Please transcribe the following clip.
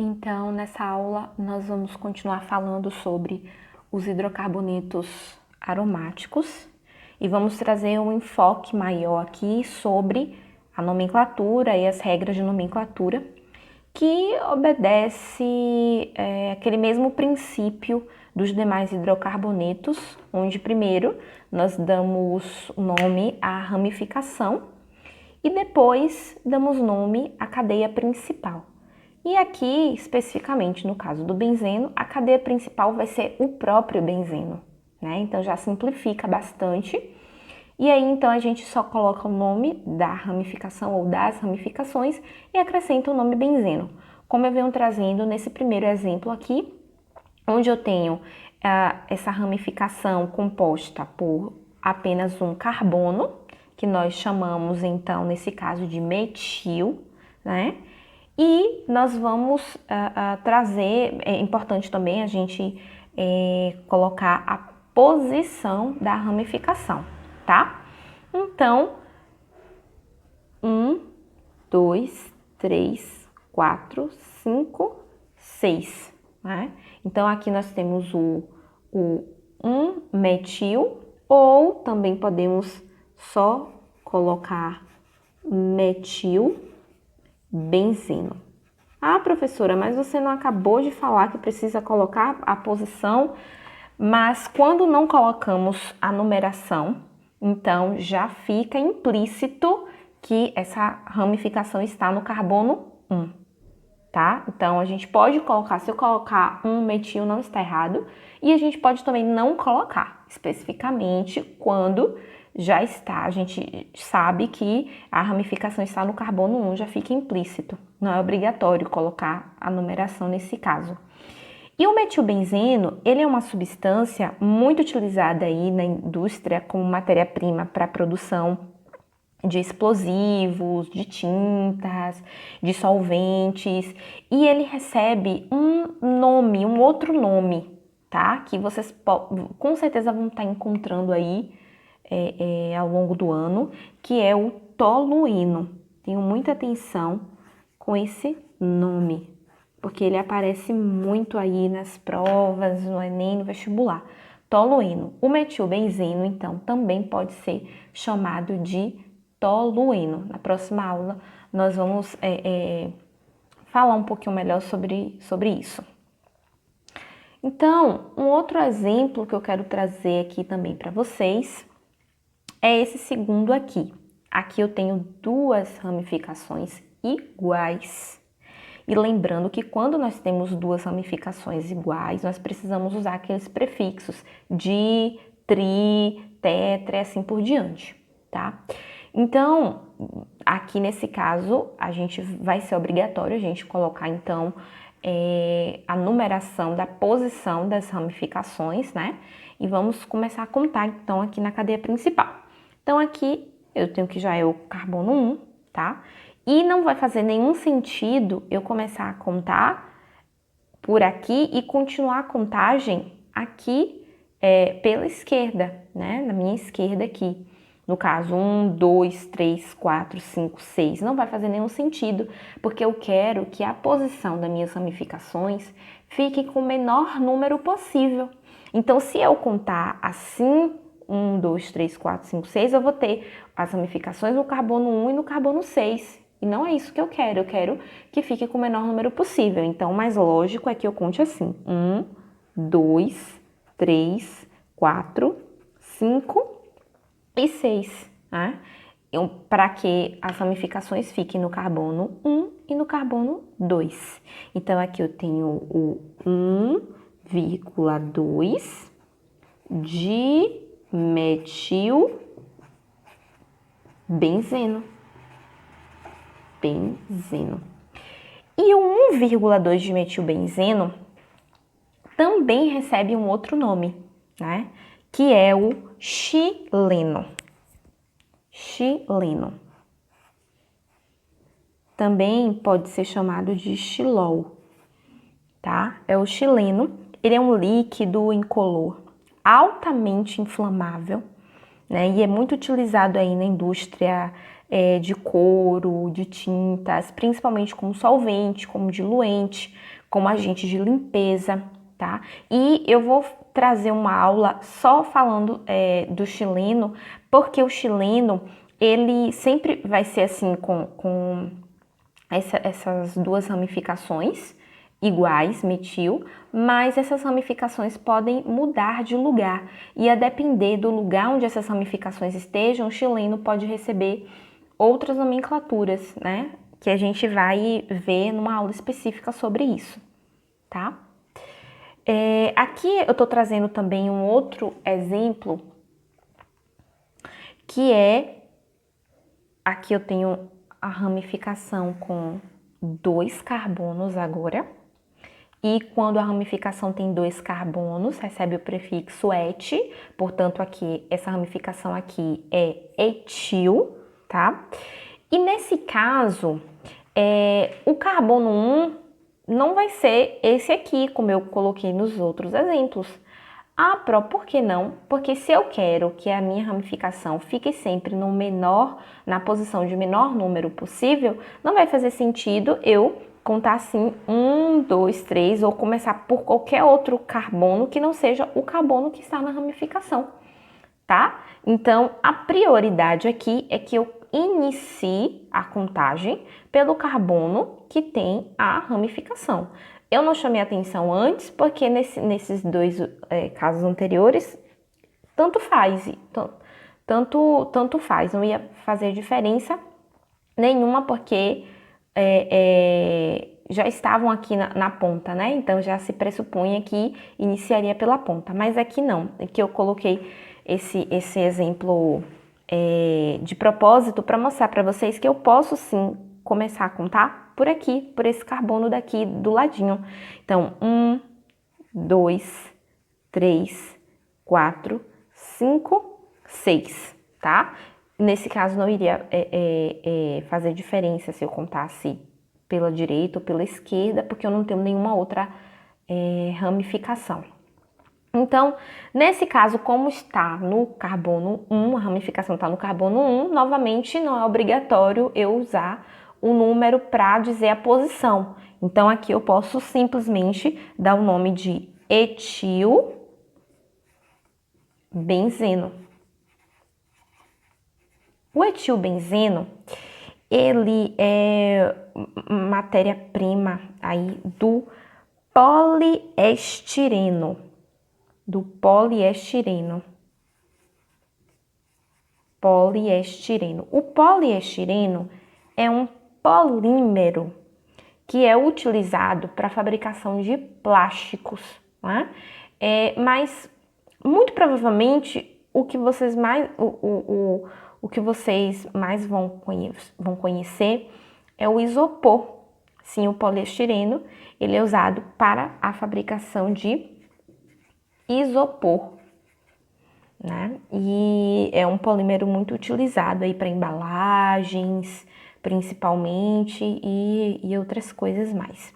Então, nessa aula, nós vamos continuar falando sobre os hidrocarbonetos aromáticos e vamos trazer um enfoque maior aqui sobre a nomenclatura e as regras de nomenclatura, que obedece aquele mesmo princípio dos demais hidrocarbonetos, onde primeiro nós damos o nome à ramificação e depois damos nome à cadeia principal. E aqui, especificamente no caso do benzeno, a cadeia principal vai ser o próprio benzeno, né? Então já simplifica bastante. E aí então a gente só coloca o nome da ramificação ou das ramificações e acrescenta o nome benzeno. Como eu venho trazendo nesse primeiro exemplo aqui, onde eu tenho essa ramificação composta por apenas um carbono, que nós chamamos então nesse caso de metil, né? E nós vamos trazer, é importante também a gente colocar a posição da ramificação, tá? Então, 1, 2, 3, 4, 5, 6, né? Então, aqui nós temos o 1-metil, ou também podemos só colocar metil benzeno. Ah, professora, mas você não acabou de falar que precisa colocar a posição, mas quando não colocamos a numeração, então já fica implícito que essa ramificação está no carbono 1, tá? Então a gente pode colocar, se eu colocar 1-metil não está errado, e a gente pode também não colocar, especificamente quando já está, a gente sabe que a ramificação está no carbono 1, já fica implícito, não é obrigatório colocar a numeração nesse caso. E o metilbenzeno, ele é uma substância muito utilizada aí na indústria como matéria-prima para a produção de explosivos, de tintas, de solventes, e ele recebe um outro nome, tá? Que vocês com certeza vão estar encontrando aí ao longo do ano, que é o tolueno. Tenham muita atenção com esse nome, porque ele aparece muito aí nas provas, no Enem, no vestibular. Tolueno. O metilbenzeno, então, também pode ser chamado de tolueno. Na próxima aula, nós vamos falar um pouquinho melhor sobre isso. Então, um outro exemplo que eu quero trazer aqui também para vocês é esse segundo aqui. Aqui eu tenho duas ramificações iguais. E lembrando que quando nós temos duas ramificações iguais, nós precisamos usar aqueles prefixos di, tri, tetra e assim por diante, tá? Então, aqui nesse caso, vai ser obrigatório a gente colocar então a numeração da posição das ramificações, né? E vamos começar a contar então aqui na cadeia principal. Então aqui eu tenho que já é o carbono 1, tá? E não vai fazer nenhum sentido eu começar a contar por aqui e continuar a contagem aqui pela esquerda, né? Na minha esquerda aqui. No caso, 1, 2, 3, 4, 5, 6. Não vai fazer nenhum sentido, porque eu quero que a posição das minhas ramificações fique com o menor número possível. Então, se eu contar assim, 1, 2, 3, 4, 5, 6, eu vou ter as ramificações no carbono 1 e no carbono 6. E não é isso que eu quero que fique com o menor número possível. Então, o mais lógico é que eu conte assim, 1, 2, 3, 4, 5 e 6, né? Para que as ramificações fiquem no carbono 1 e no carbono 2. Então, aqui eu tenho o 1,2 de metilbenzeno. E o 1,2 de metilbenzeno também recebe um outro nome, né? Que é o xileno. Também pode ser chamado de xilol, tá? É o xileno. Ele é um líquido incolor altamente inflamável, né? E é muito utilizado aí na indústria de couro, de tintas, principalmente como solvente, como diluente, como agente de limpeza, tá? E eu vou trazer uma aula só falando do xileno, porque o xileno, ele sempre vai ser assim com essas duas ramificações iguais, metil, mas essas ramificações podem mudar de lugar e a depender do lugar onde essas ramificações estejam, o xileno pode receber outras nomenclaturas, né? Que a gente vai ver numa aula específica sobre isso, tá? Aqui eu tô trazendo também um outro exemplo, que aqui eu tenho a ramificação com 2 carbonos agora, e quando a ramificação tem 2 carbonos, recebe o prefixo et, portanto aqui, essa ramificação aqui é etil, tá? E nesse caso, o carbono 1 não vai ser esse aqui, como eu coloquei nos outros exemplos. Por que não? Porque se eu quero que a minha ramificação fique sempre na posição de menor número possível, não vai fazer sentido eu contar assim 1, 2, 3 ou começar por qualquer outro carbono que não seja o carbono que está na ramificação, tá? Então, a prioridade aqui é que eu inicie a contagem pelo carbono que tem a ramificação. Eu não chamei atenção antes porque nesses dois casos anteriores, tanto faz, tanto faz, não ia fazer diferença nenhuma porque já estavam aqui na ponta, né? Então já se pressupunha que iniciaria pela ponta, mas aqui não, aqui eu coloquei esse exemplo de propósito para mostrar para vocês que eu posso sim começar a contar por aqui, por esse carbono daqui do ladinho. Então, 1, 2, 3, 4, 5, 6, tá? Nesse caso não iria fazer diferença se eu contasse pela direita ou pela esquerda, porque eu não tenho nenhuma outra ramificação. Então, nesse caso, como está no carbono 1, a ramificação está no carbono 1, novamente não é obrigatório eu usar o número para dizer a posição. Então, aqui eu posso simplesmente dar o nome de etilbenzeno. O etilbenzeno, ele é matéria-prima aí do poliestireno. Poliestireno. O poliestireno é um polímero que é utilizado para a fabricação de plásticos, né? Mas muito provavelmente o que vocês mais vão conhecer é o isopor. Sim, o poliestireno, ele é usado para a fabricação de isopor, né? E é um polímero muito utilizado aí para embalagens, principalmente, e outras coisas mais.